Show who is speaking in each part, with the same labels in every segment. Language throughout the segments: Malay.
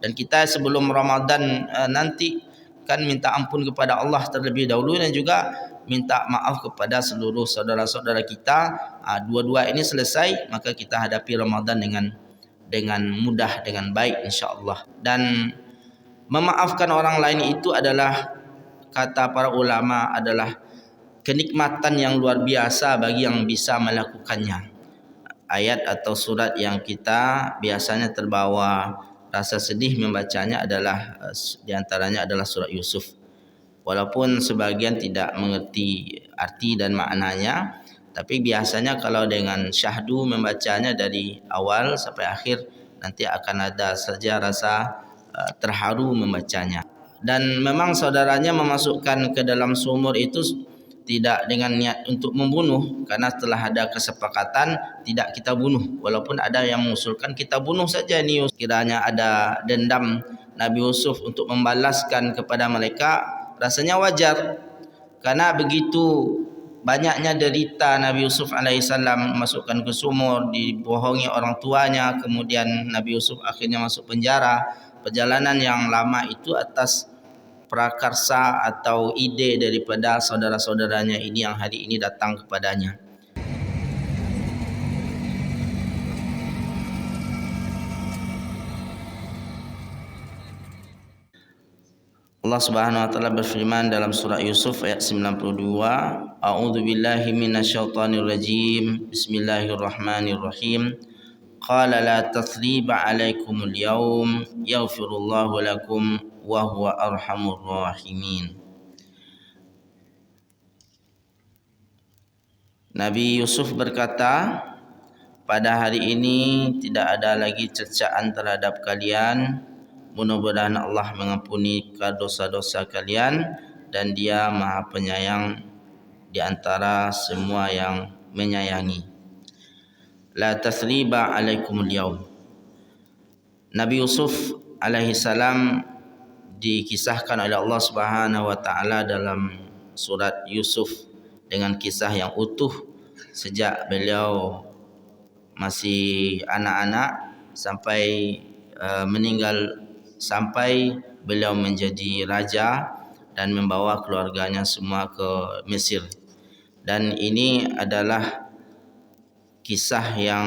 Speaker 1: Dan kita sebelum Ramadan nanti kan minta ampun kepada Allah terlebih dahulu dan juga minta maaf kepada seluruh saudara-saudara kita. Dua-dua ini selesai, maka kita hadapi Ramadan dengan mudah, dengan baik insya-Allah. Dan memaafkan orang lain itu adalah, kata para ulama, adalah kenikmatan yang luar biasa bagi yang bisa melakukannya. Ayat atau surat yang kita biasanya terbawa rasa sedih membacanya adalah diantaranya adalah surat Yusuf. Walaupun sebagian tidak mengerti arti dan maknanya, tapi biasanya kalau dengan syahdu membacanya dari awal sampai akhir, nanti akan ada saja rasa terharu membacanya. Dan memang saudaranya memasukkan ke dalam sumur itu tidak dengan niat untuk membunuh, karena telah ada kesepakatan tidak kita bunuh. Walaupun ada yang mengusulkan kita bunuh saja ni, kiranya ada dendam Nabi Yusuf untuk membalaskan kepada mereka, rasanya wajar. Karena begitu banyaknya derita Nabi Yusuf alaihissalam, masukkan ke sumur, dibohongi orang tuanya, kemudian Nabi Yusuf akhirnya masuk penjara. Perjalanan yang lama itu atas prakarsa atau ide daripada saudara-saudaranya ini yang hari ini datang kepadanya. Allah Subhanahu wa taala berfirman dalam surah Yusuf ayat 92, A'udzu billahi minasyaitonir rajim. Bismillahirrahmanirrahim. Qala la tathriba 'alaikumul yaum yaghfirullahu lakum wa huwa arhamur rahimin. Nabi Yusuf berkata, pada hari ini tidak ada lagi cercaan terhadap kalian. Mudah-mudahan Allah mengampuni dosa-dosa kalian dan Dia Maha Penyayang di antara semua yang menyayangi. La tathriba 'alaikumul yaum. Nabi Yusuf alaihi salam dikisahkan oleh Allah Subhanahu wa taala dalam surat Yusuf dengan kisah yang utuh sejak beliau masih anak-anak sampai meninggal, sampai beliau menjadi raja dan membawa keluarganya semua ke Mesir. Dan ini adalah kisah yang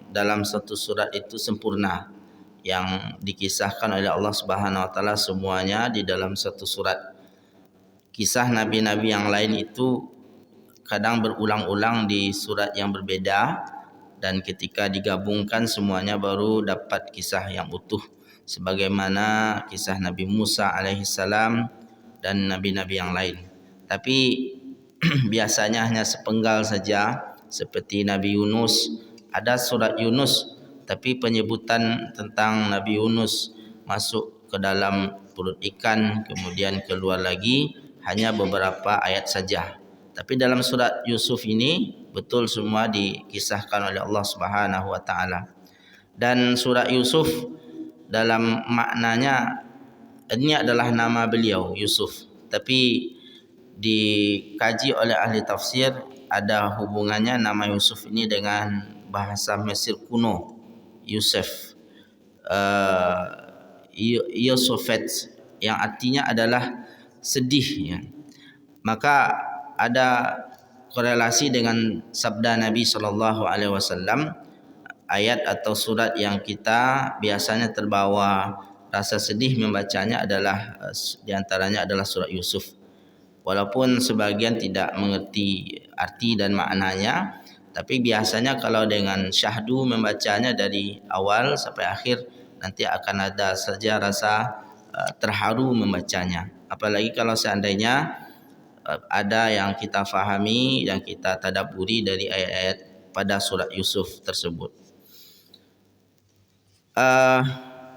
Speaker 1: dalam satu surat itu sempurna, yang dikisahkan oleh Allah Subhanahu wa taala semuanya di dalam satu surat. Kisah nabi-nabi yang lain itu kadang berulang-ulang di surat yang berbeda, dan ketika digabungkan semuanya baru dapat kisah yang utuh, sebagaimana kisah Nabi Musa alaihissalam dan nabi-nabi yang lain. Tapi biasanya hanya sepenggal saja, seperti Nabi Yunus. Ada surat Yunus, tapi penyebutan tentang Nabi Yunus masuk ke dalam perut ikan kemudian keluar lagi hanya beberapa ayat saja. Tapi dalam surat Yusuf ini betul semua dikisahkan oleh Allah Subhanahu wa taala. Dan surat Yusuf dalam maknanya ini adalah nama beliau Yusuf, tapi dikaji oleh ahli tafsir ada hubungannya nama Yusuf ini dengan bahasa Mesir kuno, Yusuf, Yusufet, yang artinya adalah sedih ya. Maka ada korelasi dengan sabda Nabi SAW. Ayat atau surat yang kita biasanya terbawa rasa sedih membacanya adalah diantaranya adalah surat Yusuf. Walaupun sebagian tidak mengerti arti dan maknanya, tapi biasanya kalau dengan syahdu membacanya dari awal sampai akhir, nanti akan ada saja rasa terharu membacanya. Apalagi kalau seandainya ada yang kita fahami, yang kita tadabburi dari ayat-ayat pada surat Yusuf tersebut.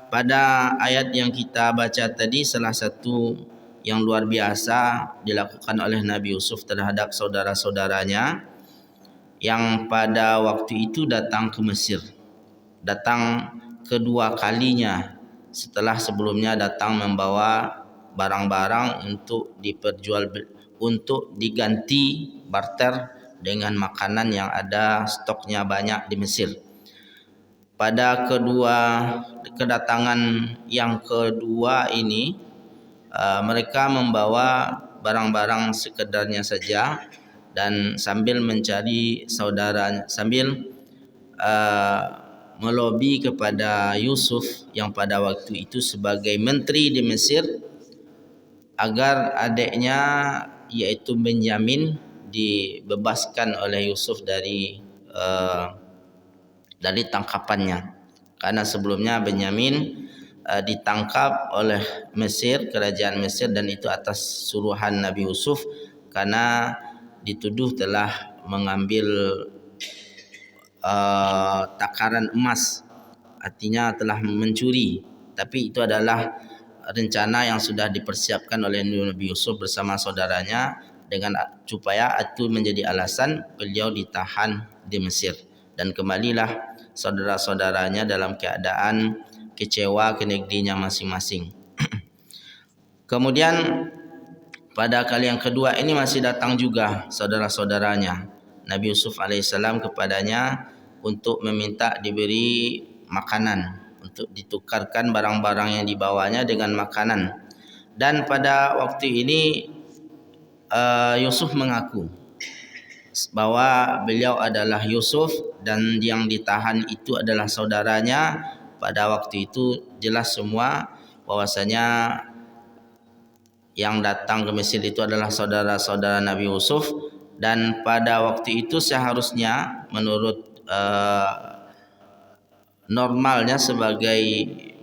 Speaker 1: Pada ayat yang kita baca tadi, salah satu yang luar biasa dilakukan oleh Nabi Yusuf terhadap saudara-saudaranya yang pada waktu itu datang ke Mesir. Datang kedua kalinya setelah sebelumnya datang membawa barang-barang untuk diganti barter dengan makanan yang ada stoknya banyak di Mesir. pada kedatangan yang kedua ini, mereka membawa barang-barang sekedarnya saja dan sambil mencari saudara, sambil melobi kepada Yusuf yang pada waktu itu sebagai menteri di Mesir agar adiknya yaitu Benyamin dibebaskan oleh Yusuf dari tangkapannya, karena sebelumnya Benyamin ditangkap oleh Mesir, kerajaan Mesir, dan itu atas suruhan Nabi Yusuf karena dituduh telah mengambil takaran emas, artinya telah mencuri. Tapi itu adalah rencana yang sudah dipersiapkan oleh Nabi Yusuf bersama saudaranya dengan supaya itu menjadi alasan beliau ditahan di Mesir, dan kembalilah saudara-saudaranya dalam keadaan kecewa ke negerinya masing-masing. Kemudian pada kali yang kedua ini masih datang juga saudara-saudaranya Nabi Yusuf alaihissalam kepadanya untuk meminta diberi makanan, untuk ditukarkan barang-barang yang dibawanya dengan makanan. Dan pada waktu ini Yusuf mengaku bahwa beliau adalah Yusuf dan yang ditahan itu adalah saudaranya. Pada waktu itu jelas semua bahwasanya yang datang ke Mesir itu adalah saudara-saudara Nabi Yusuf, dan pada waktu itu seharusnya menurut normalnya sebagai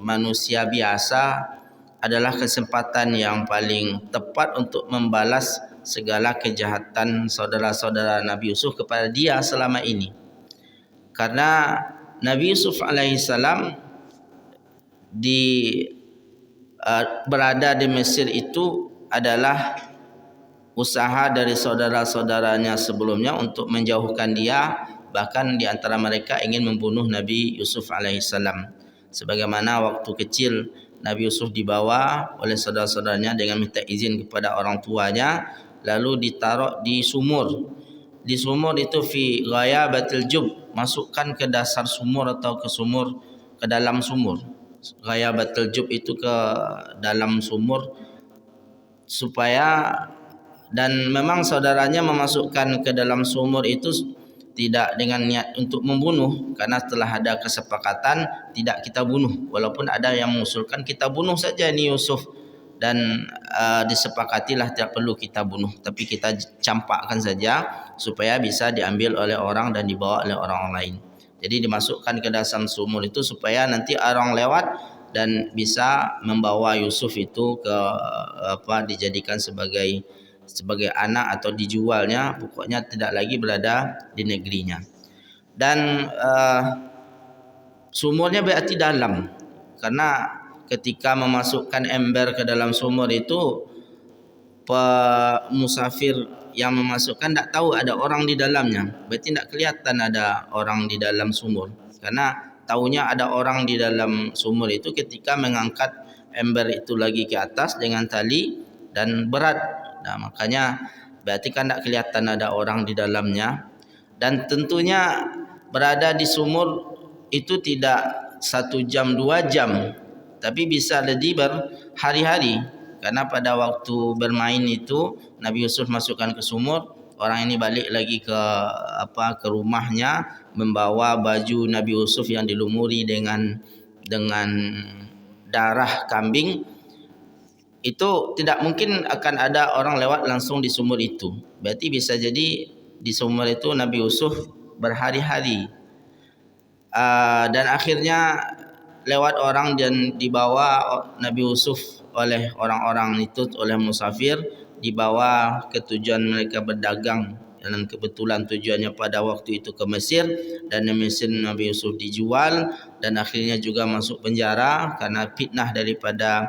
Speaker 1: manusia biasa adalah kesempatan yang paling tepat untuk membalas segala kejahatan saudara-saudara Nabi Yusuf kepada dia selama ini. Karena Nabi Yusuf alaihissalam berada di Mesir itu adalah usaha dari saudara-saudaranya sebelumnya untuk menjauhkan dia, bahkan di antara mereka ingin membunuh Nabi Yusuf alaihissalam. Sebagaimana waktu kecil Nabi Yusuf dibawa oleh saudara-saudaranya dengan minta izin kepada orang tuanya, lalu ditaruh di sumur. Di sumur itu fi ghayabatil jub, masukkan ke dasar sumur atau ke dalam sumur. Ghayabatil jub itu ke dalam sumur supaya, dan memang saudaranya memasukkan ke dalam sumur itu tidak dengan niat untuk membunuh, karena telah ada kesepakatan tidak kita bunuh, walaupun ada yang mengusulkan kita bunuh saja ni Yusuf, dan disepakatilah tidak perlu kita bunuh, tapi kita campakkan saja supaya bisa diambil oleh orang dan dibawa oleh orang lain. Jadi dimasukkan ke dalam sumur itu supaya nanti orang lewat dan bisa membawa Yusuf itu ke dijadikan sebagai anak atau dijualnya, pokoknya tidak lagi berada di negerinya. Dan sumurnya berarti dalam, karena ketika memasukkan ember ke dalam sumur itu musafir yang memasukkan tak tahu ada orang di dalamnya, berarti tak kelihatan ada orang di dalam sumur, karena tahunya ada orang di dalam sumur itu ketika mengangkat ember itu lagi ke atas dengan tali dan berat. Nah, makanya berarti kan tak kelihatan ada orang di dalamnya. Dan tentunya berada di sumur itu tidak 1 jam 2 jam, tapi bisa jadi berhari-hari, karena pada waktu bermain itu Nabi Yusuf masukkan ke sumur, orang ini balik lagi ke rumahnya membawa baju Nabi Yusuf yang dilumuri dengan darah kambing. Itu tidak mungkin akan ada orang lewat langsung di sumur itu. Berarti bisa jadi di sumur itu Nabi Yusuf berhari-hari. Dan akhirnya lewat orang dan dibawa Nabi Yusuf oleh orang-orang itu, oleh musafir, dibawa ke tujuan mereka berdagang, dan kebetulan tujuannya pada waktu itu ke Mesir, dan di Mesir Nabi Yusuf dijual dan akhirnya juga masuk penjara karena fitnah daripada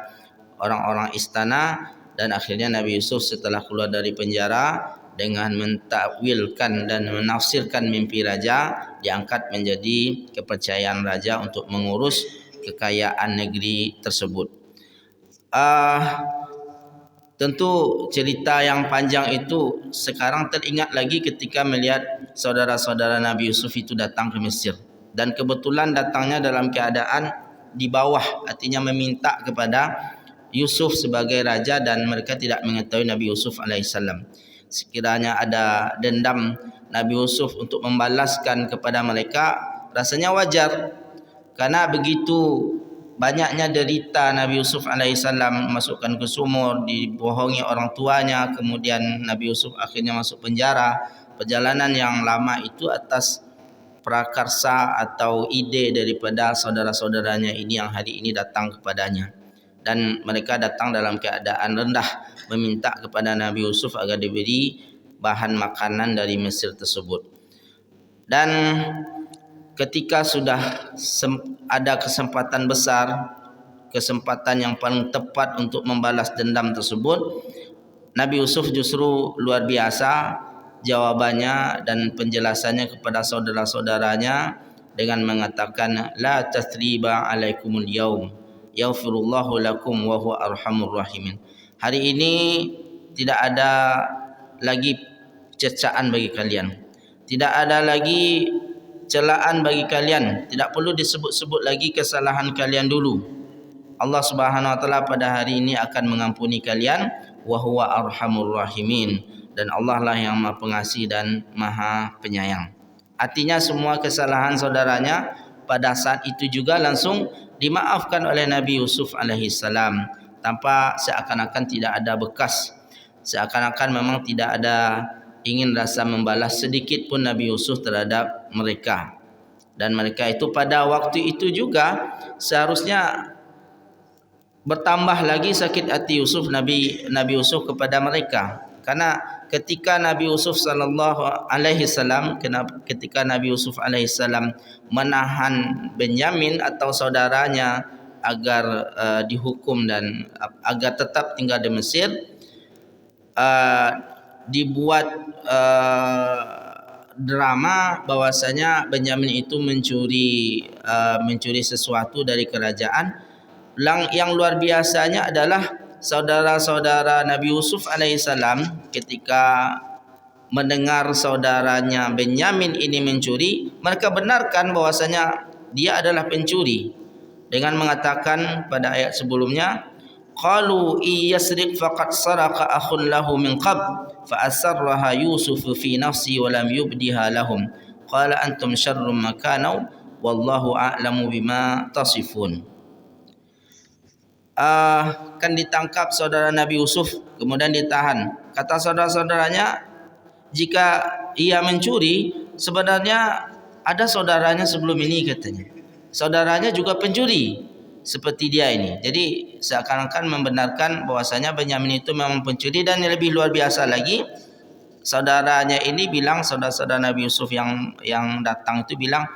Speaker 1: orang-orang istana. Dan akhirnya Nabi Yusuf setelah keluar dari penjara dengan mentakwilkan dan menafsirkan mimpi raja, diangkat menjadi kepercayaan raja untuk mengurus kekayaan negeri tersebut. Tentu cerita yang panjang itu sekarang teringat lagi ketika melihat saudara-saudara Nabi Yusuf itu datang ke Mesir. dan kebetulan datangnya dalam keadaan di bawah, artinya meminta kepada Yusuf sebagai raja dan mereka tidak mengetahui Nabi Yusuf alaihissalam. Sekiranya ada dendam Nabi Yusuf untuk membalaskan kepada mereka, rasanya wajar, karena begitu banyaknya derita Nabi Yusuf alaihissalam, masukkan ke sumur, dibohongi orang tuanya, kemudian Nabi Yusuf akhirnya masuk penjara. Perjalanan yang lama itu atas prakarsa atau ide daripada saudara-saudaranya ini yang hari ini datang kepadanya, dan mereka datang dalam keadaan rendah meminta kepada Nabi Yusuf agar diberi bahan makanan dari Mesir tersebut. Dan ketika sudah ada kesempatan besar, kesempatan yang paling tepat untuk membalas dendam tersebut, Nabi Yusuf justru luar biasa jawabannya dan penjelasannya kepada saudara-saudaranya dengan mengatakan, la tathriba alaikumul yaum yaghfirullahu lakum wa huwa arhamur rahimin. Hari ini tidak ada lagi cercaan bagi kalian, tidak ada lagi celaan bagi kalian, tidak perlu disebut-sebut lagi kesalahan kalian dulu. Allah Subhanahu wa taala pada hari ini akan mengampuni kalian, wa huwa arhamur rahimin, dan Allah lah yang Maha Pengasih dan Maha Penyayang. Artinya semua kesalahan saudaranya pada saat itu juga langsung dimaafkan oleh Nabi Yusuf alaihissalam, tanpa seakan-akan tidak ada bekas, seakan-akan memang tidak ada ingin rasa membalas sedikit pun Nabi Yusuf terhadap mereka. Dan mereka itu pada waktu itu juga seharusnya bertambah lagi sakit hati Nabi Yusuf kepada mereka, karena ketika Nabi Yusuf sallallahu alaihi wasallam ketika Nabi Yusuf alaihi salam menahan Benyamin atau saudaranya agar dihukum dan agar tetap tinggal di Mesir, dibuat drama bahwasanya Benyamin itu mencuri sesuatu dari kerajaan. Yang luar biasanya adalah saudara-saudara Nabi Yusuf alaihissalam ketika mendengar saudaranya Benyamin ini mencuri, mereka benarkan bahwasanya dia adalah pencuri dengan mengatakan pada ayat sebelumnya, qalu iyasriq faqad saraqa akhun lahu min qabl fa asarraha Yusuf fi nafsi wa lam yubdiha lahum qala antum syarrum makana wallahu a'lamu bima tasifun. Kan ditangkap saudara Nabi Yusuf, kemudian ditahan. Kata saudara-saudaranya, jika ia mencuri, sebenarnya ada saudaranya sebelum ini katanya. Saudaranya juga pencuri seperti dia ini. Jadi seakan-akan membenarkan bahwasanya Benyamin itu memang pencuri. Dan yang lebih luar biasa lagi, saudaranya ini bilang, saudara-saudara Nabi Yusuf yang datang itu bilang,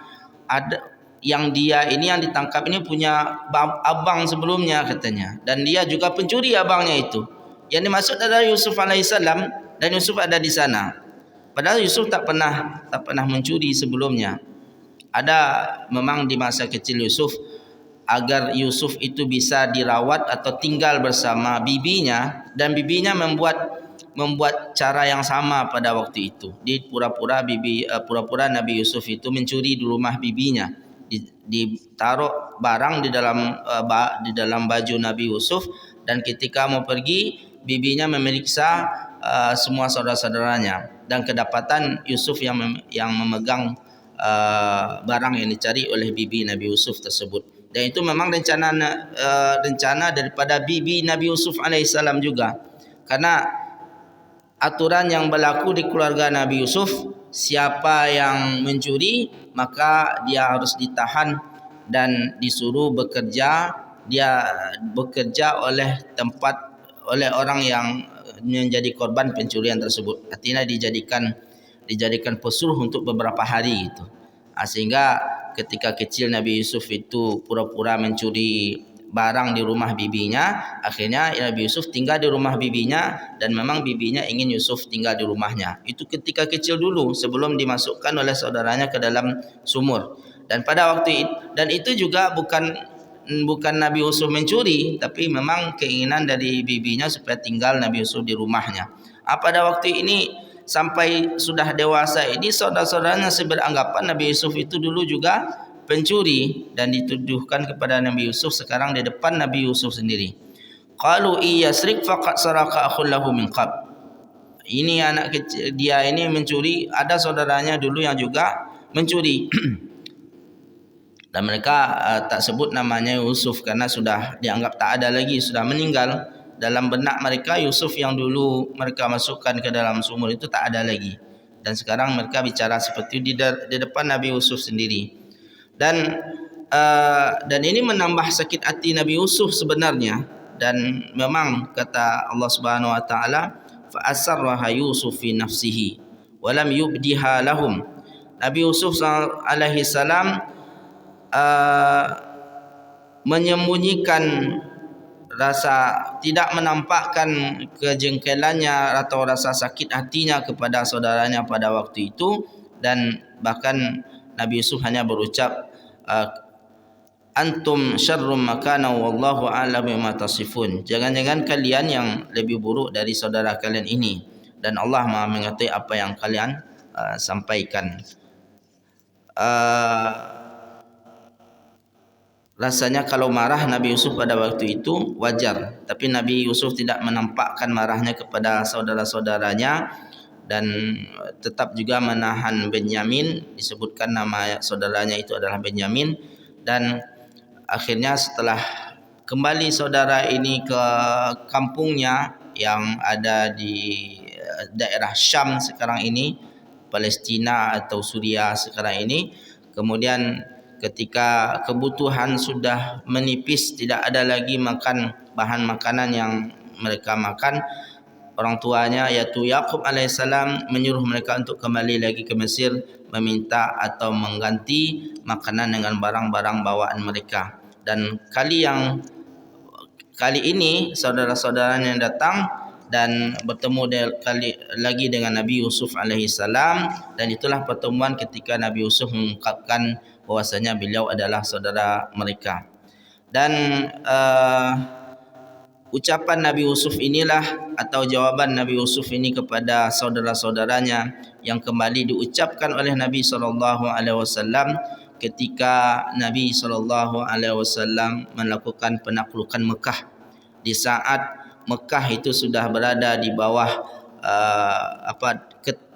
Speaker 1: ada yang dia ini yang ditangkap ini punya abang sebelumnya katanya, dan dia juga pencuri abangnya itu. Yang dimaksud adalah Yusuf alaihissalam, dan Yusuf ada di sana. Padahal Yusuf tak pernah mencuri sebelumnya. Ada memang di masa kecil Yusuf, agar Yusuf itu bisa dirawat atau tinggal bersama bibinya, dan bibinya membuat cara yang sama pada waktu itu. Di pura-pura Nabi Yusuf itu mencuri di rumah bibinya. Ditaruh barang di dalam baju Nabi Yusuf, dan ketika mau pergi bibinya memeriksa semua saudara-saudaranya, dan kedapatan Yusuf yang memegang barang yang dicari oleh bibi Nabi Yusuf tersebut. Dan itu memang rencana daripada bibi Nabi Yusuf alaihissalam juga, karena aturan yang berlaku di keluarga Nabi Yusuf, siapa yang mencuri maka dia harus ditahan dan disuruh bekerja. Dia bekerja oleh orang yang menjadi korban pencurian tersebut. Artinya dijadikan pesuruh untuk beberapa hari itu. Sehingga ketika kecil Nabi Yusuf itu pura-pura mencuri barang di rumah bibinya, akhirnya Nabi Yusuf tinggal di rumah bibinya, dan memang bibinya ingin Yusuf tinggal di rumahnya. Itu ketika kecil dulu, sebelum dimasukkan oleh saudaranya ke dalam sumur. Dan pada waktu itu juga bukan Nabi Yusuf mencuri, tapi memang keinginan dari bibinya supaya tinggal Nabi Yusuf di rumahnya. Pada waktu ini sampai sudah dewasa ini, saudara-saudaranya beranggapan Nabi Yusuf itu dulu juga pencuri dan dituduhkan kepada Nabi Yusuf sekarang di depan Nabi Yusuf sendiri. Qalu iyasrik faqad saraka akhul lahu min qab. Ini anak kecil, dia ini mencuri, ada saudaranya dulu yang juga mencuri. Dan mereka tak sebut namanya Yusuf karena sudah dianggap tak ada lagi, sudah meninggal. Dalam benak mereka Yusuf yang dulu mereka masukkan ke dalam sumur itu tak ada lagi. Dan sekarang mereka bicara seperti di depan Nabi Yusuf sendiri. Dan ini menambah sakit hati Nabi Yusuf sebenarnya. Dan memang kata Allah Subhanahu wa taala, fa asarraha Yusuf fi nafsihi wa lam yubdiha lahum. Nabi Yusuf alaihi salam menyembunyikan rasa, tidak menampakkan kejengkelannya atau rasa sakit hatinya kepada saudaranya pada waktu itu. Dan bahkan Nabi Yusuf hanya berucap, antum syarrum makana wallahu a'lam bima tasifun. Jangan-jangan kalian yang lebih buruk dari saudara kalian ini, dan Allah Maha mengetahui apa yang kalian sampaikan. Rasanya kalau marah Nabi Yusuf pada waktu itu wajar, tapi Nabi Yusuf tidak menampakkan marahnya kepada saudara-saudaranya dan tetap juga menahan Benyamin. Disebutkan nama saudaranya itu adalah Benyamin. Dan akhirnya setelah kembali saudara ini ke kampungnya yang ada di daerah Syam sekarang ini, Palestina atau Suria sekarang ini, kemudian ketika kebutuhan sudah menipis, tidak ada lagi makan bahan makanan yang mereka makan, orang tuanya yaitu Yakub alaihissalam menyuruh mereka untuk kembali lagi ke Mesir, meminta atau mengganti makanan dengan barang-barang bawaan mereka. Dan kali ini saudara-saudaranya yang datang dan bertemu lagi dengan Nabi Yusuf alaihissalam, dan itulah pertemuan ketika Nabi Yusuf mengungkapkan bahwasanya beliau adalah saudara mereka. Dan ucapan Nabi Yusuf inilah atau jawaban Nabi Yusuf ini kepada saudara-saudaranya yang kembali diucapkan oleh Nabi SAW ketika Nabi SAW melakukan penaklukan Mekah. Di saat Mekah itu sudah berada di bawah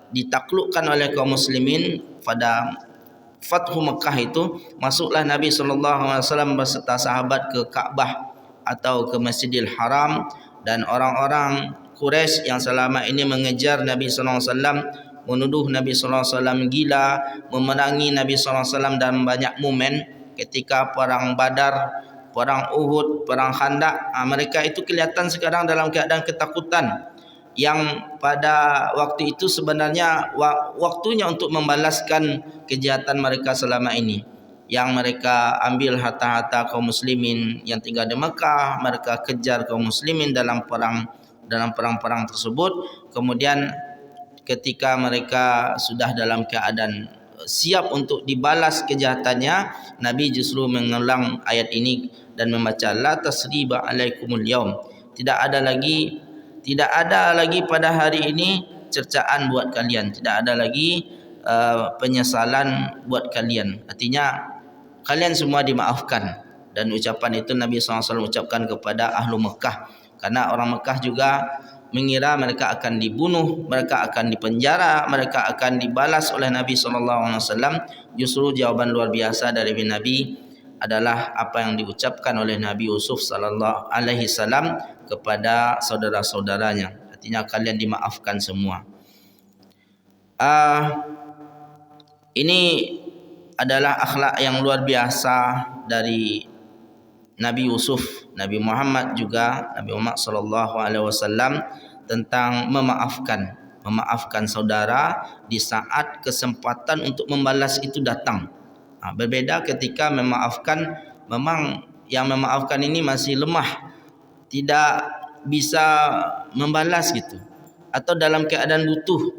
Speaker 1: ditaklukkan oleh kaum muslimin pada Fathu Mekah itu, masuklah Nabi SAW beserta sahabat ke Kaabah atau ke Masjidil Haram, dan orang-orang Quraisy yang selama ini mengejar Nabi SAW, menuduh Nabi SAW gila, memerangi Nabi SAW dalam banyak momen ketika perang Badar, perang Uhud, perang Khandaq. Mereka itu kelihatan sekarang dalam keadaan ketakutan, yang pada waktu itu sebenarnya waktunya untuk membalaskan kejahatan mereka selama ini, yang mereka ambil harta-harta kaum muslimin yang tinggal di Mekah, mereka kejar kaum muslimin dalam perang-perang tersebut. Kemudian ketika mereka sudah dalam keadaan siap untuk dibalas kejahatannya, Nabi justru mengulang ayat ini dan membaca la tasriba alaikumul yaum. Tidak ada lagi pada hari ini cercaan buat kalian, tidak ada lagi penyesalan buat kalian. Artinya kalian semua dimaafkan. Dan ucapan itu Nabi SAW ucapkan kepada ahlu Mekah, karena orang Mekah juga mengira mereka akan dibunuh, mereka akan dipenjara, mereka akan dibalas oleh Nabi SAW. Justru jawaban luar biasa dari Nabi adalah apa yang diucapkan oleh Nabi Yusuf sallallahu alaihi wasallam kepada saudara-saudaranya. Artinya kalian dimaafkan semua. Ini adalah akhlak yang luar biasa dari Nabi Yusuf, Nabi Muhammad juga, Nabi Muhammad sallallahu alaihi wasallam, tentang memaafkan saudara di saat kesempatan untuk membalas itu datang. Berbeda ketika memaafkan, memang yang memaafkan ini masih lemah, tidak bisa membalas gitu, atau dalam keadaan butuh,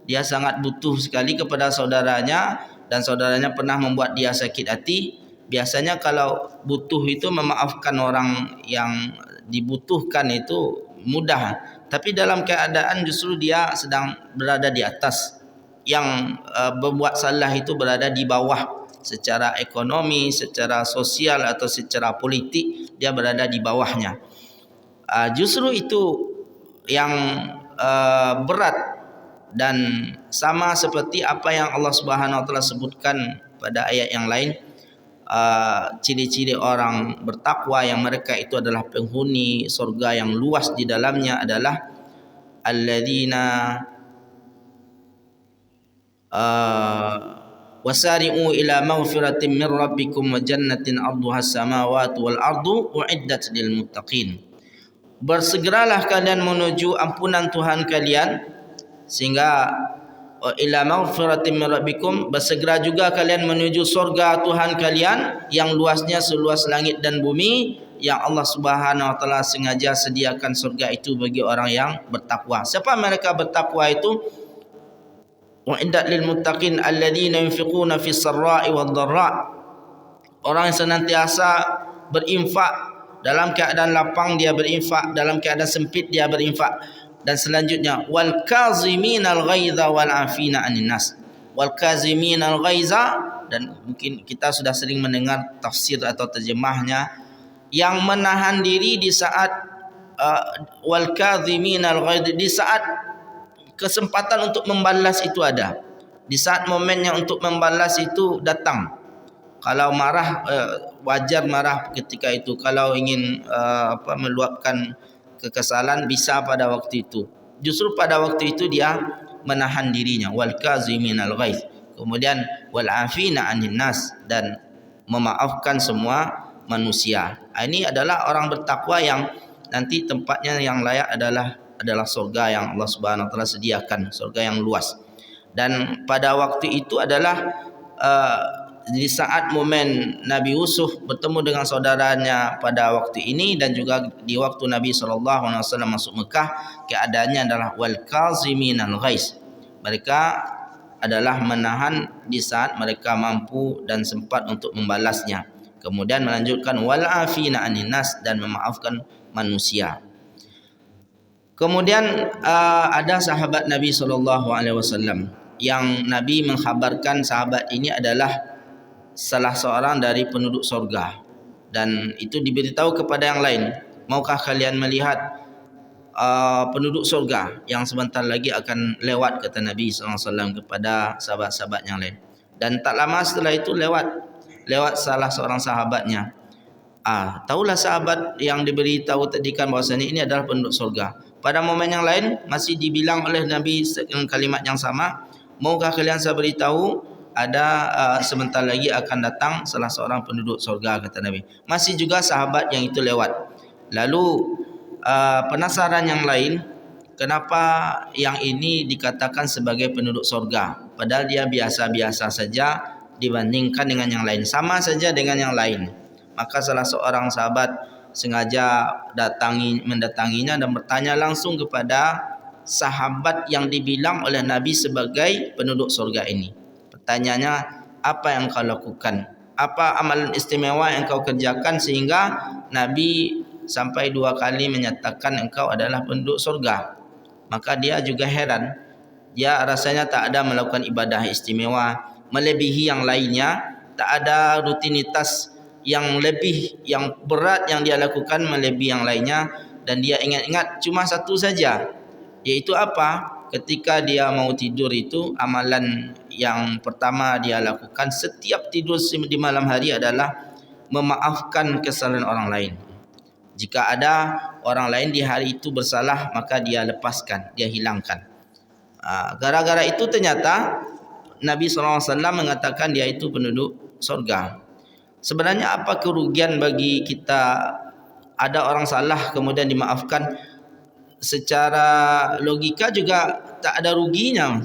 Speaker 1: dia sangat butuh sekali kepada saudaranya dan saudaranya pernah membuat dia sakit hati. Biasanya kalau butuh itu memaafkan orang yang dibutuhkan itu mudah, tapi dalam keadaan justru dia sedang berada di atas, yang berbuat salah itu berada di bawah. secara ekonomi, secara sosial atau secara politik dia berada di bawahnya. Justru itu yang berat, dan sama seperti apa yang Allah Subhanahu wa taala sebutkan pada ayat yang lain, ciri-ciri orang bertakwa yang mereka itu adalah penghuni surga yang luas di dalamnya adalah alladzina wasari'u ila maghfiratin min rabbikum wa jannatin 'arduha as-samawati wal ardu u'iddat lil muttaqin. Bersegeralah kalian menuju ampunan Tuhan kalian, sehingga ila maghfiratin min rabbikum, bersegera juga kalian menuju surga Tuhan kalian yang luasnya seluas langit dan bumi, yang Allah Subhanahu wa taala sengaja sediakan surga itu bagi orang yang bertakwa. Siapa mereka bertakwa itu? Wa'iddat lil muttaqin alladzina yunfiquna fis sarra'i wad dharra. Orang yang senantiasa berinfak, dalam keadaan lapang dia berinfak, dalam keadaan sempit dia berinfak. Dan selanjutnya wal kaziminal ghaidha wal afina 'anil nas. Wal kaziminal ghaidha, dan mungkin kita sudah sering mendengar tafsir atau terjemahnya, yang menahan diri di saat wal kaziminal ghaidha, di saat kesempatan untuk membalas itu ada, di saat momennya untuk membalas itu datang. Kalau marah, wajar marah ketika itu. Kalau ingin meluapkan kekesalan, bisa pada waktu itu. Justru pada waktu itu dia menahan dirinya. Wal kaziminal ghaiz. Kemudian wal afina 'anil nas, dan memaafkan semua manusia. Ini adalah orang bertakwa yang nanti tempatnya yang layak adalah surga yang Allah Subhanahu wa taala sediakan, surga yang luas. Dan pada waktu itu adalah di saat momen Nabi Yusuf bertemu dengan saudaranya pada waktu ini, dan juga di waktu Nabi SAW masuk Mekah, keadaannya adalah wal kaziminal ghaiz. Mereka adalah menahan di saat mereka mampu dan sempat untuk membalasnya. Kemudian melanjutkan wal afina 'anil nas, dan memaafkan manusia. Kemudian ada sahabat Nabi SAW yang Nabi mengkhabarkan sahabat ini adalah salah seorang dari penduduk surga, dan itu diberitahu kepada yang lain, maukah kalian melihat penduduk surga yang sebentar lagi akan lewat, kata Nabi SAW kepada sahabat-sahabat yang lain. Dan tak lama setelah itu lewat salah seorang sahabatnya. Tahulah sahabat yang diberitahu tadikan bahwasanya ini adalah penduduk surga. Pada momen yang lain masih dibilang oleh Nabi dengan kalimat yang sama, maukah kalian saya beritahu ada sebentar lagi akan datang salah seorang penduduk surga, kata Nabi. Masih juga sahabat yang itu lewat. Lalu penasaran yang lain, kenapa yang ini dikatakan sebagai penduduk surga, padahal dia biasa-biasa saja dibandingkan dengan yang lain, sama saja dengan yang lain. Maka salah seorang sahabat sengaja mendatanginya dan bertanya langsung kepada sahabat yang dibilang oleh Nabi sebagai penduduk surga ini. Pertanyaannya, apa yang kau lakukan? Apa amalan istimewa yang kau kerjakan sehingga Nabi sampai 2 kali menyatakan engkau adalah penduduk surga? Maka dia juga heran. Dia rasanya tak ada melakukan ibadah istimewa melebihi yang lainnya, tak ada rutinitas yang berat yang dia lakukan melebihi yang lainnya, dan dia ingat-ingat cuma satu saja, yaitu apa? Ketika dia mau tidur itu, amalan yang pertama dia lakukan setiap tidur di malam hari adalah memaafkan kesalahan orang lain. Jika ada orang lain di hari itu bersalah, maka dia lepaskan, dia hilangkan. Gara-gara itu ternyata Nabi SAW mengatakan dia itu penduduk surga. Sebenarnya apa kerugian bagi kita ada orang salah kemudian dimaafkan? Secara logika juga tak ada ruginya,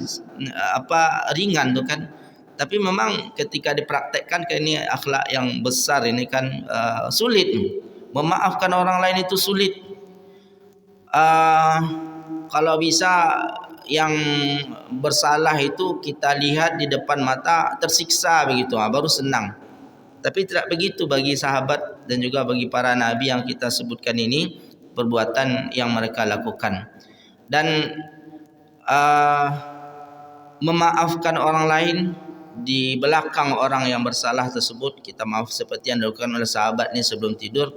Speaker 1: ringan tu kan. Tapi memang ketika dipraktekkan, ini akhlak yang besar ini kan, sulit. Memaafkan orang lain itu sulit. Kalau bisa yang bersalah itu kita lihat di depan mata tersiksa begitu, baru senang. Tapi tidak begitu bagi sahabat dan juga bagi para nabi yang kita sebutkan ini, perbuatan yang mereka lakukan. Dan memaafkan orang lain di belakang orang yang bersalah tersebut, kita maaf seperti yang dilakukan oleh sahabat ni sebelum tidur,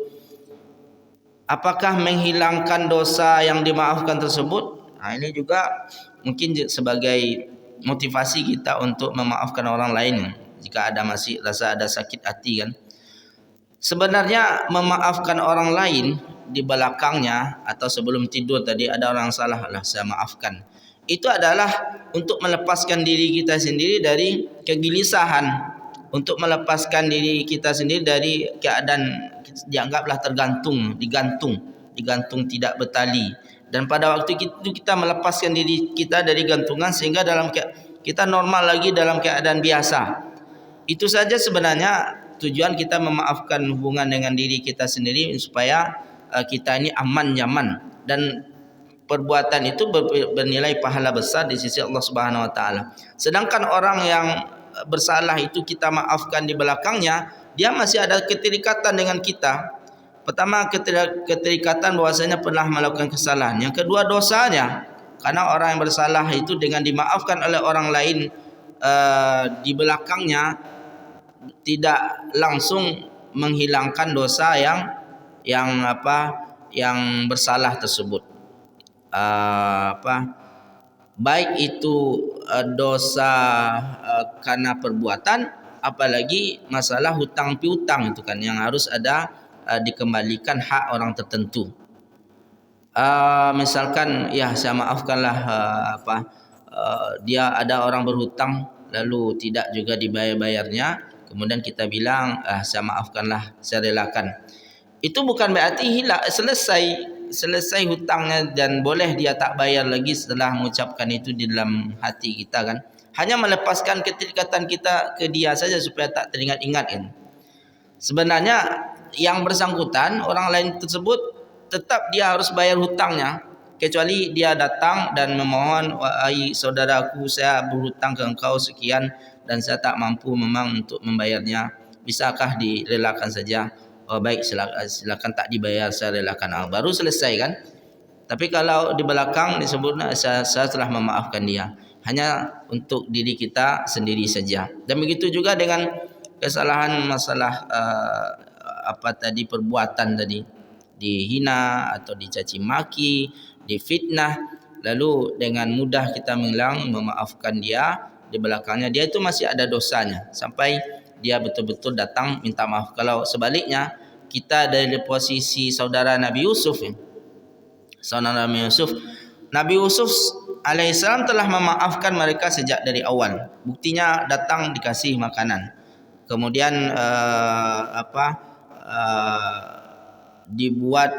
Speaker 1: apakah menghilangkan dosa yang dimaafkan tersebut? Ini juga mungkin sebagai motivasi kita untuk memaafkan orang lain jika ada masih rasa ada sakit hati kan. Sebenarnya memaafkan orang lain di belakangnya atau sebelum tidur tadi ada orang salah, lah saya maafkan. Itu adalah untuk melepaskan diri kita sendiri dari kegelisahan, untuk melepaskan diri kita sendiri dari keadaan dianggaplah digantung tidak bertali. Dan pada waktu itu kita melepaskan diri kita dari gantungan sehingga dalam kita normal lagi dalam keadaan biasa. Itu saja sebenarnya tujuan kita memaafkan hubungan dengan diri kita sendiri supaya kita ini aman nyaman, dan perbuatan itu bernilai pahala besar di sisi Allah Subhanahu wa taala. Sedangkan orang yang bersalah itu kita maafkan di belakangnya, dia masih ada keterikatan dengan kita. Pertama, keterikatan bahwasanya pernah melakukan kesalahan. Yang kedua, dosanya. Karena orang yang bersalah itu dengan dimaafkan oleh orang lain di belakangnya tidak langsung menghilangkan dosa yang bersalah tersebut. Baik itu dosa karena perbuatan, apalagi masalah hutang piutang itu kan yang harus ada dikembalikan hak orang tertentu. Misalkan ya saya maafkanlah dia ada orang berhutang lalu tidak juga dibayar-bayarnya, kemudian kita bilang saya maafkanlah, saya relakan. Itu bukan berarti selesai hutangnya dan boleh dia tak bayar lagi setelah mengucapkan itu di dalam hati kita kan. Hanya melepaskan keterikatan kita ke dia saja supaya tak teringat-ingat kan. Sebenarnya yang bersangkutan orang lain tersebut tetap dia harus bayar hutangnya, kecuali dia datang dan memohon, wahai saudaraku, saya berhutang ke engkau sekian dan saya tak mampu memang untuk membayarnya, bisakah direlakan saja? Oh baik, silakan tak dibayar, saya relakan. Baru selesai kan. Tapi kalau di belakang disebutnya saya telah memaafkan dia, hanya untuk diri kita sendiri saja. Dan begitu juga dengan kesalahan masalah perbuatan tadi, dihina atau dicaci maki, difitnah, lalu dengan mudah kita memaafkan dia, di belakangnya dia itu masih ada dosanya sampai dia betul-betul datang minta maaf. Kalau sebaliknya, kita dari posisi saudara Nabi Yusuf, Nabi Yusuf alaihissalam telah memaafkan mereka sejak dari awal. Buktinya datang dikasih makanan, kemudian dibuat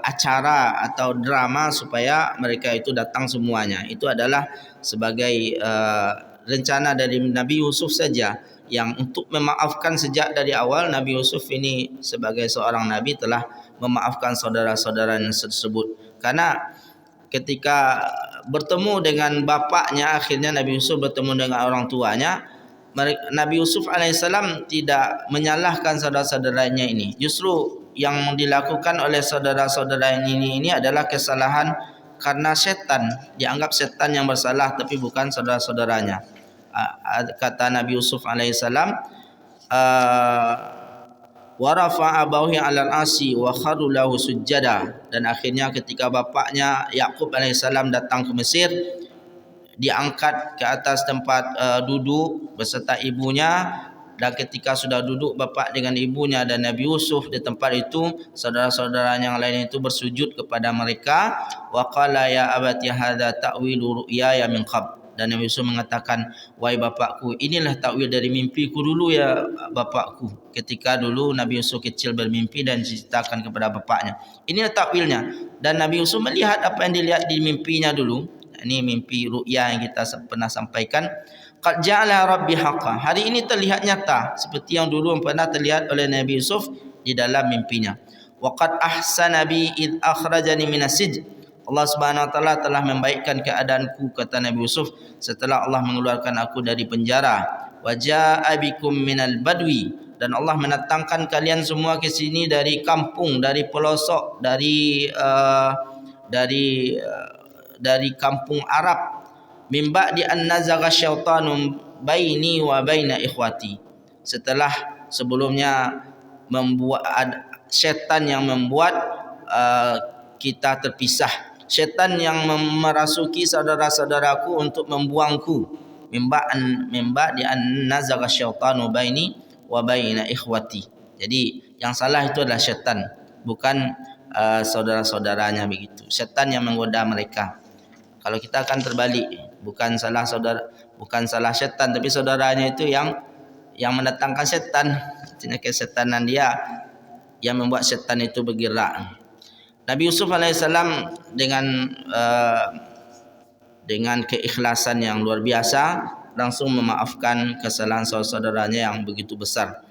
Speaker 1: acara atau drama supaya mereka itu datang semuanya. Itu adalah sebagai rencana dari Nabi Yusuf saja, yang untuk memaafkan sejak dari awal. Nabi Yusuf ini sebagai seorang nabi telah memaafkan saudara-saudara tersebut. Karena ketika bertemu dengan bapaknya, akhirnya Nabi Yusuf bertemu dengan orang tuanya, Nabi Yusuf alaihissalam tidak menyalahkan saudara-saudaranya ini. Justru yang dilakukan oleh saudara-saudara ini adalah kesalahan karena setan. Dianggap setan yang bersalah tapi bukan saudara-saudaranya. Kata Nabi Yusuf alaihissalam, wa rafa'a abawahi 'alal 'asi wa kharru lahu sujada. Dan akhirnya ketika bapaknya Yakub alaihissalam datang ke Mesir, diangkat ke atas tempat duduk beserta ibunya, dan ketika sudah duduk bapak dengan ibunya dan Nabi Yusuf di tempat itu, saudara-saudara yang lain itu bersujud kepada mereka. Wa qala ya abati hadza ta'wilu ru'yaya min qabl. Dan Nabi Yusuf mengatakan, wahai bapakku, inilah takwil dari mimpiku dulu ya bapakku. Ketika dulu Nabi Yusuf kecil bermimpi dan diceritakan kepada bapaknya, inilah takwilnya. Dan Nabi Yusuf melihat apa yang dilihat di mimpinya dulu. Ini mimpi ru'ya yang kita pernah sampaikan. Qad ja'ala rabbi haqqan. Hari ini terlihat nyata seperti yang dulu pernah terlihat oleh Nabi Yusuf di dalam mimpinya. Wa qad ahsana bi id akhrajani minas sijn. Allah Subhanahu wa taala telah membaikkan keadaanku, kata Nabi Yusuf, setelah Allah mengeluarkan aku dari penjara. Wa jaa'a bikum minal badwi. Dan Allah mendatangkan kalian semua ke sini dari kampung, dari pelosok, dari kampung Arab. Min ba'di an nazagha syaitanu baini wa baina ikhwati. Setelah sebelumnya syaitan yang membuat kita terpisah, syaitan yang merasuki saudara-saudaraku untuk membuangku. Mimba di an nazaga syaitanu baini wa baina ikhwati. Jadi yang salah itu adalah syaitan, bukan saudara-saudaranya begitu. Syaitan yang menggoda mereka. Kalau kita akan terbalik, bukan salah syaitan, tapi saudaranya itu yang mendatangkan syaitan. Artinya kesetanan dia yang membuat syaitan itu bergerak. Nabi Yusuf alaihissalam dengan keikhlasan yang luar biasa langsung memaafkan kesalahan saudara-saudaranya yang begitu besar.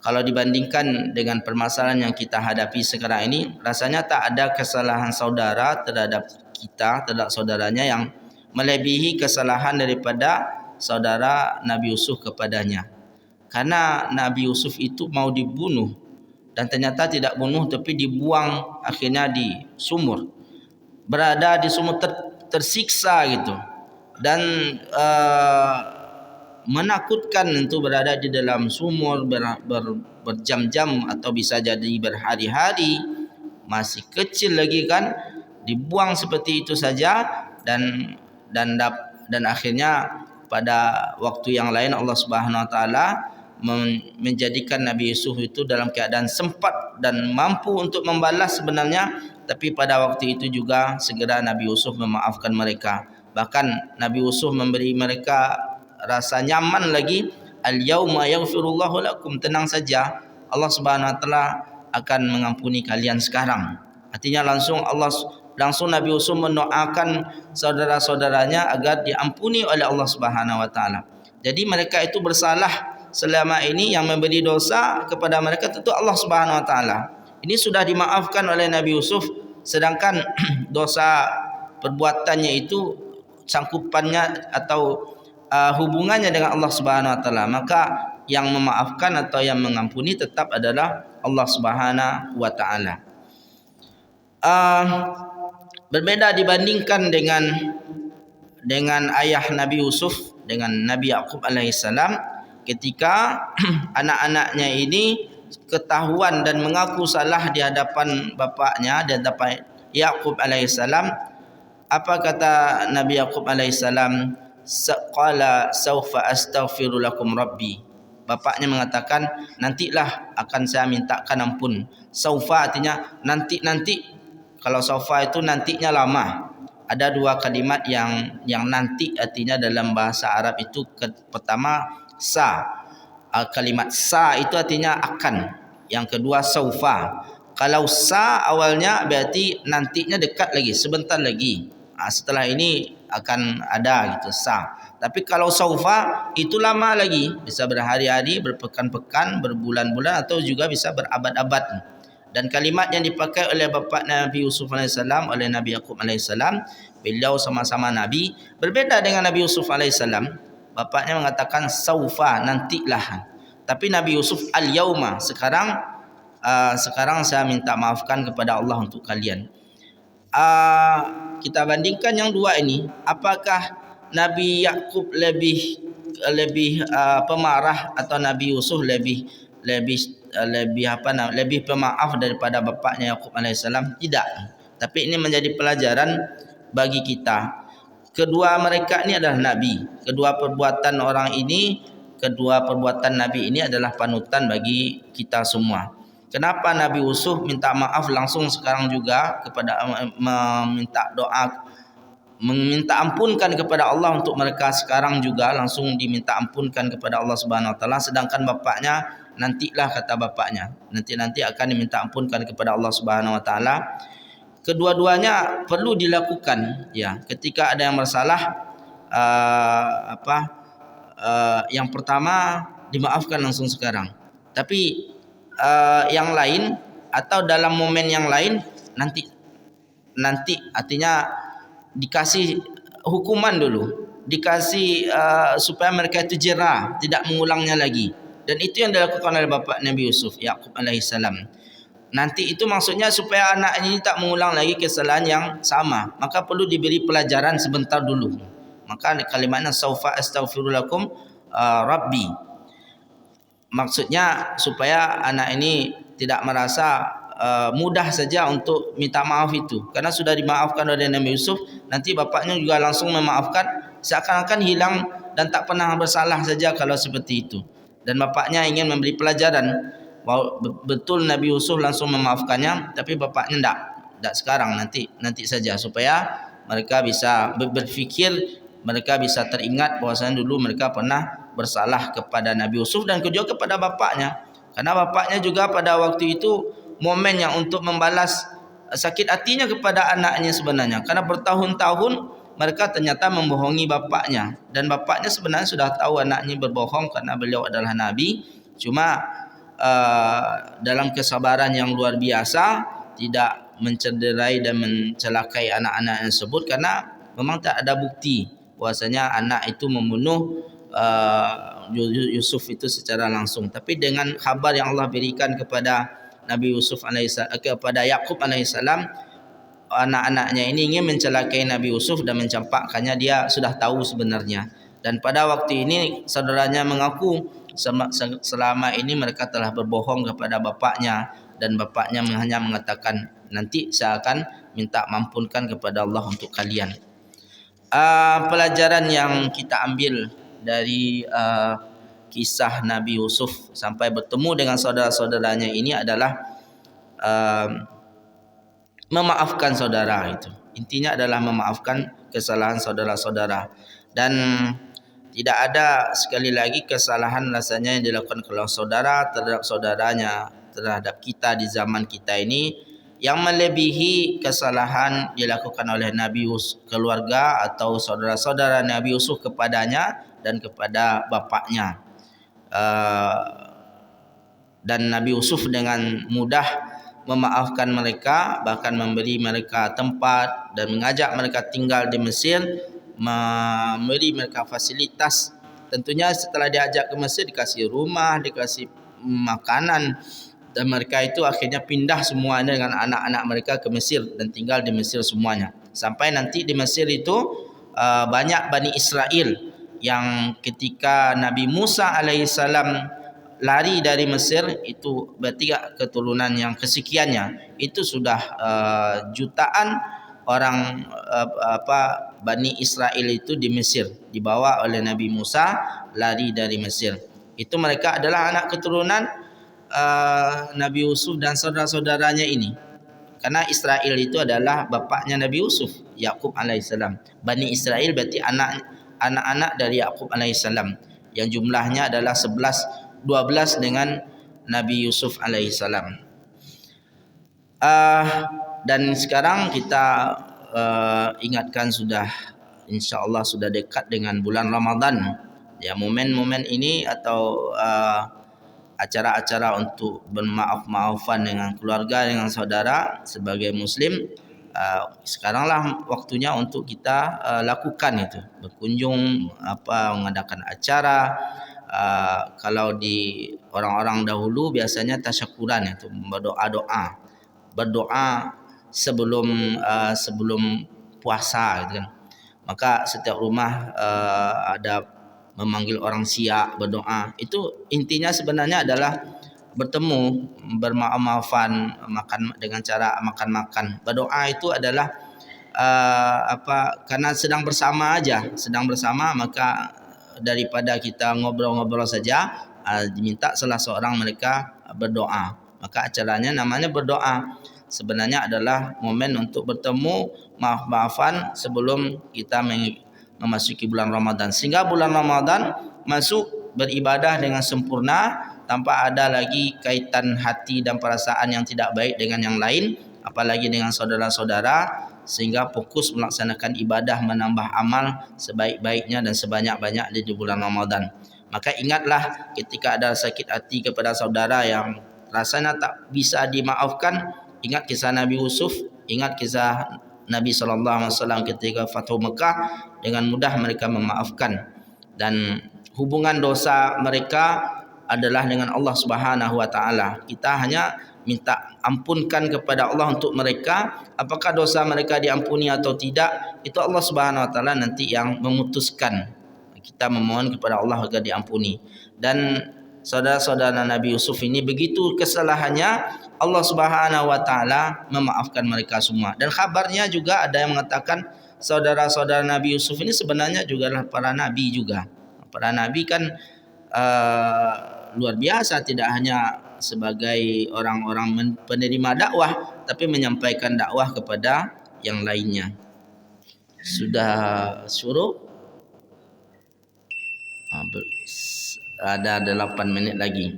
Speaker 1: Kalau dibandingkan dengan permasalahan yang kita hadapi sekarang ini, rasanya tak ada kesalahan saudara terhadap kita, terhadap saudaranya yang melebihi kesalahan daripada saudara Nabi Yusuf kepadanya. Karena Nabi Yusuf itu mau dibunuh dan ternyata tidak bunuh tapi dibuang akhirnya di sumur. Berada di sumur tersiksa gitu. Dan menakutkan untuk berada di dalam sumur berjam-jam atau bisa jadi berhari-hari, masih kecil lagi kan, dibuang seperti itu saja dan akhirnya pada waktu yang lain Allah Subhanahu wa taala menjadikan Nabi Yusuf itu dalam keadaan sempat dan mampu untuk membalas sebenarnya, tapi pada waktu itu juga segera Nabi Yusuf memaafkan mereka. Bahkan Nabi Yusuf memberi mereka rasa nyaman lagi, al-yauma yaghfirullahu lakum, tenang saja, Allah Subhanahu wa taala akan mengampuni kalian sekarang. Artinya langsung Nabi Yusuf mendoakan saudara-saudaranya agar diampuni oleh Allah Subhanahu wa taala. Jadi mereka itu bersalah selama ini, yang memberi dosa kepada mereka tentu Allah Subhanahu wa taala. Ini sudah dimaafkan oleh Nabi Yusuf, sedangkan dosa perbuatannya itu sangkupannya atau hubungannya dengan Allah Subhanahu wa taala, maka yang memaafkan atau yang mengampuni tetap adalah Allah Subhanahu wa taala. Berbeda dibandingkan dengan ayah Nabi Yusuf, dengan Nabi Yaqub alaihissalam, ketika anak-anaknya ini ketahuan dan mengaku salah di hadapan bapaknya, di hadapan Yaqub alaihissalam, apa kata Nabi Yaqub alaihissalam? Qala saufa astaghfiru lakum rabbi. Bapaknya mengatakan, nantilah akan saya mintakan ampun. Saufa artinya nanti. Kalau saufa itu nantinya lama. Ada dua kalimat yang nanti artinya dalam bahasa Arab itu. Pertama sa. Kalimat sa itu artinya akan. Yang kedua saufa. Kalau sa awalnya berarti nantinya dekat lagi, sebentar lagi. Setelah ini akan ada gitu, sa. Tapi kalau saufa itu lama lagi, bisa berhari-hari, berpekan-pekan, berbulan-bulan, atau juga bisa berabad-abad. Dan kalimat yang dipakai oleh bapa Nabi Yusuf alaihissalam, oleh Nabi Yaqub alaihissalam, beliau sama-sama Nabi, berbeda dengan Nabi Yusuf alaihissalam. Bapaknya mengatakan saufa, nantilah. Tapi Nabi Yusuf al-yauma, sekarang saya minta maafkan kepada Allah untuk kalian. Kita bandingkan yang dua ini, apakah Nabi Yaqub lebih pemarah atau Nabi Yusuf lebih pemaaf daripada bapaknya Yaqub alaihissalam? Tidak. Tapi ini menjadi pelajaran bagi kita. Kedua mereka ini adalah nabi. Kedua perbuatan nabi ini adalah panutan bagi kita semua. Kenapa Nabi Yusuf minta maaf langsung sekarang juga kepada meminta doa, meminta ampunkan kepada Allah untuk mereka sekarang juga langsung diminta ampunkan kepada Allah Subhanahu wa taala, sedangkan bapaknya nantilah, kata bapaknya, nanti akan diminta ampunkan kepada Allah Subhanahu wa taala. Kedua-duanya perlu dilakukan ya. Ketika ada yang bersalah, yang pertama dimaafkan langsung sekarang. Tapi yang lain atau dalam momen yang lain nanti artinya dikasih hukuman dulu, dikasih supaya mereka itu jera, tidak mengulangnya lagi. Dan itu yang dilakukan oleh bapa Nabi Yusuf, Yaqub alaihissalam. Nanti itu maksudnya supaya anak ini tak mengulang lagi kesalahan yang sama, maka perlu diberi pelajaran sebentar dulu. Maka kalimatnya saufa astaghfiru lakum Rabbi. Maksudnya supaya anak ini tidak merasa mudah saja untuk minta maaf itu, karena sudah dimaafkan oleh Nabi Yusuf, nanti bapaknya juga langsung memaafkan, seakan-akan hilang dan tak pernah bersalah saja kalau seperti itu. Dan bapaknya ingin memberi pelajaran bahwa betul Nabi Yusuf langsung memaafkannya, tapi bapaknya tidak sekarang, nanti saja, supaya mereka bisa berfikir, mereka bisa teringat bahwasanya dulu mereka pernah bersalah kepada Nabi Yusuf dan juga kepada bapaknya, karena bapaknya juga pada waktu itu momennya untuk membalas sakit hatinya kepada anaknya sebenarnya, karena bertahun-tahun mereka ternyata membohongi bapaknya, dan bapaknya sebenarnya sudah tahu anaknya berbohong karena beliau adalah nabi, cuma dalam kesabaran yang luar biasa tidak mencederai dan mencelakai anak-anak tersebut, karena memang tak ada bukti bahwasanya anak itu membunuh Yusuf itu secara langsung. Tapi dengan khabar yang Allah berikan kepada Nabi Yusuf alaihissalam, kepada Yakub alaihissalam, anak-anaknya ini ingin mencelakai Nabi Yusuf dan mencampakkannya, dia sudah tahu sebenarnya. Dan pada waktu ini saudaranya mengaku selama ini mereka telah berbohong kepada bapaknya, dan bapaknya hanya mengatakan nanti saya akan minta mampunkan kepada Allah untuk kalian. Pelajaran yang kita ambil dari kisah Nabi Yusuf sampai bertemu dengan saudara-saudaranya ini adalah memaafkan saudara itu. Intinya adalah memaafkan kesalahan saudara-saudara, dan tidak ada sekali lagi kesalahan rasanya yang dilakukan oleh saudara terhadap saudaranya, terhadap kita di zaman kita ini yang melebihi kesalahan dilakukan oleh Nabi Yusuf, keluarga atau saudara-saudara Nabi Yusuf kepadanya dan kepada bapaknya. Dan Nabi Yusuf dengan mudah memaafkan mereka, bahkan memberi mereka tempat dan mengajak mereka tinggal di Mesir, memberi mereka fasilitas. Tentunya setelah diajak ke Mesir dikasih rumah, dikasih makanan, dan mereka itu akhirnya pindah semuanya dengan anak-anak mereka ke Mesir dan tinggal di Mesir semuanya. Sampai nanti di Mesir itu banyak Bani Israel yang ketika Nabi Musa alaihissalam lari dari Mesir, itu berarti keturunan yang kesekiannya itu sudah jutaan orang Bani Israel itu di Mesir, dibawa oleh Nabi Musa lari dari Mesir. Itu mereka adalah anak keturunan Nabi Yusuf dan saudara-saudaranya ini. Karena Israel itu adalah bapaknya Nabi Yusuf, Yakub alaihissalam. Bani Israel berarti anak-anak dari Yakub alaihissalam, yang jumlahnya adalah 12 dengan Nabi Yusuf alaihissalam. Dan sekarang kita ingatkan, sudah insyaAllah sudah dekat dengan bulan Ramadan. Ya, momen-momen ini atau acara-acara untuk bermaaf-maafan dengan keluarga, dengan saudara sebagai muslim, sekaranglah waktunya untuk kita lakukan itu, berkunjung, mengadakan acara. Kalau di orang-orang dahulu biasanya tasyakuran, itu berdoa sebelum puasa gitu kan. Maka setiap rumah ada memanggil orang siap berdoa. Itu intinya sebenarnya adalah bertemu, bermaaf-maafan, makan dengan cara makan-makan. Berdoa itu adalah karena sedang bersama aja, maka daripada kita ngobrol-ngobrol saja, diminta salah seorang mereka berdoa. Maka acaranya namanya berdoa. Sebenarnya adalah momen untuk bertemu, maaf-maafan sebelum kita memasuki bulan Ramadan, sehingga bulan Ramadan masuk beribadah dengan sempurna tanpa ada lagi kaitan hati dan perasaan yang tidak baik dengan yang lain, apalagi dengan saudara-saudara, sehingga fokus melaksanakan ibadah, menambah amal sebaik-baiknya dan sebanyak-banyak di bulan Ramadan. Maka ingatlah ketika ada sakit hati kepada saudara yang rasanya tak bisa dimaafkan, ingat kisah Nabi Yusuf, ingat kisah Nabi SAW ketika Fathu Mekah, dengan mudah mereka memaafkan, dan hubungan dosa mereka adalah dengan Allah Subhanahu wa taala. Kita hanya minta ampunkan kepada Allah untuk mereka. Apakah dosa mereka diampuni atau tidak, itu Allah Subhanahu wa taala nanti yang memutuskan kita memohon kepada Allah agar diampuni. Dan saudara-saudara Nabi Yusuf ini begitu kesalahannya, Allah Subhanahu wa taala memaafkan mereka semua. Dan kabarnya juga ada yang mengatakan saudara-saudara Nabi Yusuf ini sebenarnya juga adalah para nabi juga. Para nabi kan luar biasa, tidak hanya sebagai orang-orang penerima dakwah, tapi menyampaikan dakwah kepada yang lainnya. Sudah suruh ada 8 menit lagi.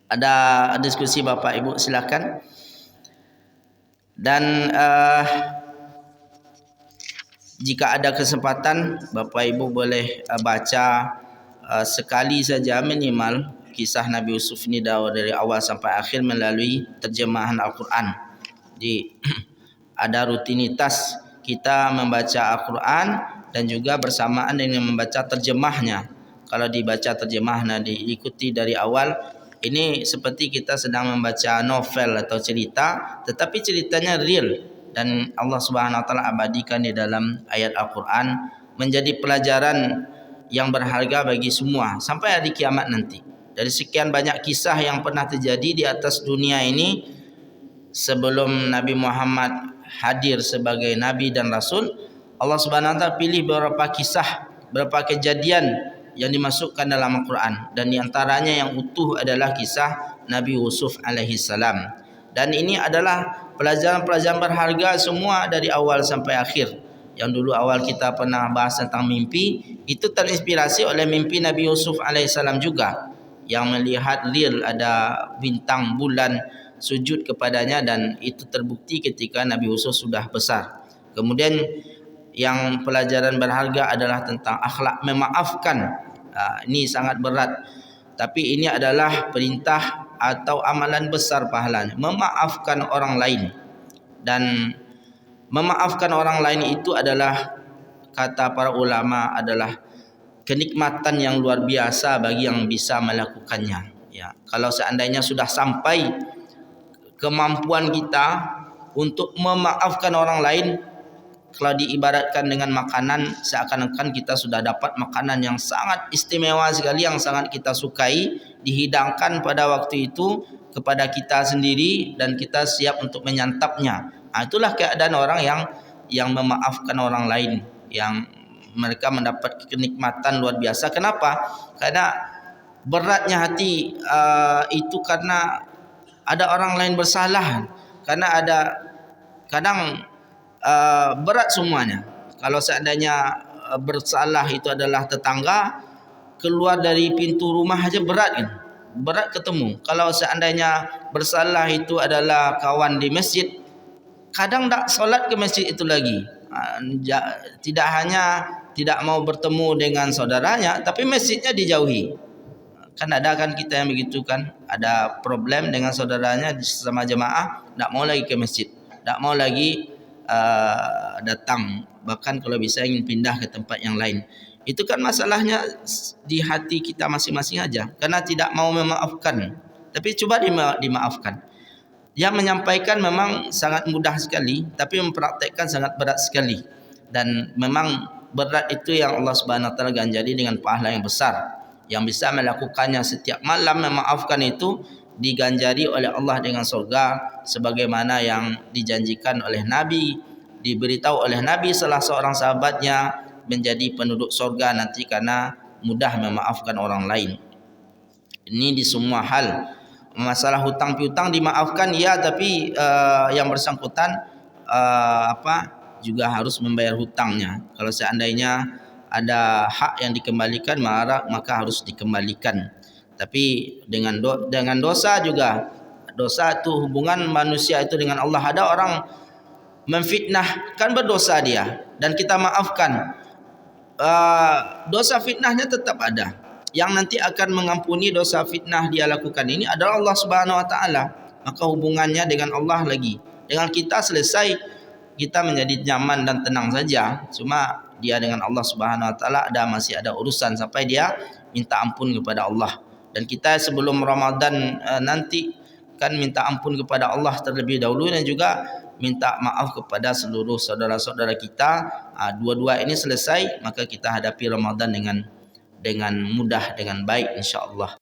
Speaker 1: Ada diskusi Bapak Ibu, silakan. Dan jika ada kesempatan Bapak Ibu boleh baca sekali saja minimal kisah Nabi Yusuf ini dari awal sampai akhir melalui terjemahan Al-Quran. Jadi ada rutinitas kita membaca Al-Quran dan juga bersamaan dengan membaca terjemahnya. Kalau dibaca terjemahnya diikuti dari awal, ini seperti kita sedang membaca novel atau cerita, tetapi ceritanya real dan Allah Subhanahu wa taala abadikan di dalam ayat Al-Quran menjadi pelajaran yang berharga bagi semua sampai hari kiamat nanti. Dari sekian banyak kisah yang pernah terjadi di atas dunia ini sebelum Nabi Muhammad hadir sebagai nabi dan rasul, Allah Subhanahu wa taala pilih beberapa kisah, beberapa kejadian yang dimasukkan dalam Al-Quran, dan diantaranya yang utuh adalah kisah Nabi Yusuf alaihi salam. Dan ini adalah pelajaran-pelajaran berharga semua dari awal sampai akhir. Yang dulu awal kita pernah bahas tentang mimpi, itu terinspirasi oleh mimpi Nabi Yusuf alaihissalam juga, yang melihat real ada bintang bulan sujud kepadanya, dan itu terbukti ketika Nabi Yusuf sudah besar. Kemudian yang pelajaran berharga adalah tentang akhlak memaafkan. Ini sangat berat, tapi ini adalah perintah atau amalan besar pahalanya, memaafkan orang lain. Dan memaafkan orang lain itu adalah, kata para ulama, adalah kenikmatan yang luar biasa bagi yang bisa melakukannya. Ya, kalau seandainya sudah sampai kemampuan kita untuk memaafkan orang lain, kalau diibaratkan dengan makanan, seakan-akan kita sudah dapat makanan yang sangat istimewa sekali, yang sangat kita sukai, dihidangkan pada waktu itu kepada kita sendiri dan kita siap untuk menyantapnya. Itulah keadaan orang yang memaafkan orang lain, yang mereka mendapat kenikmatan luar biasa. Kenapa? Karena beratnya hati itu karena ada orang lain bersalah. Karena ada kadang berat semuanya. Kalau seandainya bersalah itu adalah tetangga, keluar dari pintu rumah aja berat kan? Berat ketemu. Kalau seandainya bersalah itu adalah kawan di masjid, kadang tak solat ke masjid itu lagi. Tidak hanya tidak mau bertemu dengan saudaranya, tapi masjidnya dijauhi. Kan ada kan kita yang begitu kan, ada problem dengan saudaranya sama jemaah, tak mau lagi ke masjid, tak mau lagi datang, bahkan kalau bisa ingin pindah ke tempat yang lain. Itu kan masalahnya di hati kita masing-masing aja, karena tidak mau memaafkan. Tapi coba dimaafkan. Yang menyampaikan memang sangat mudah sekali, tapi mempraktekkan sangat berat sekali. Dan memang berat itu yang Allah Subhanahu wa taala ganjari dengan pahala yang besar. Yang bisa melakukannya setiap malam, memaafkan itu diganjari oleh Allah dengan surga, sebagaimana yang dijanjikan oleh Nabi, diberitahu oleh Nabi salah seorang sahabatnya menjadi penduduk surga nanti karena mudah memaafkan orang lain. Ini di semua hal. Masalah hutang piutang dimaafkan ya, tapi yang bersangkutan juga harus membayar hutangnya. Kalau seandainya ada hak yang dikembalikan, maka harus dikembalikan. Tapi dengan dosa juga, dosa itu hubungan manusia itu dengan Allah. Ada orang memfitnah, kan berdosa dia, dan kita maafkan, dosa fitnahnya tetap ada. Yang nanti akan mengampuni dosa fitnah dia lakukan ini adalah Allah Subhanahu wa taala. Maka hubungannya dengan Allah lagi, dengan kita selesai, kita menjadi nyaman dan tenang saja. Cuma dia dengan Allah Subhanahu wa taala masih ada urusan sampai dia minta ampun kepada Allah. Dan kita sebelum Ramadan nanti kan minta ampun kepada Allah terlebih dahulu, dan juga minta maaf kepada seluruh saudara-saudara kita. Dua-dua ini selesai, maka kita hadapi Ramadan dengan mudah, dengan baik insya-Allah.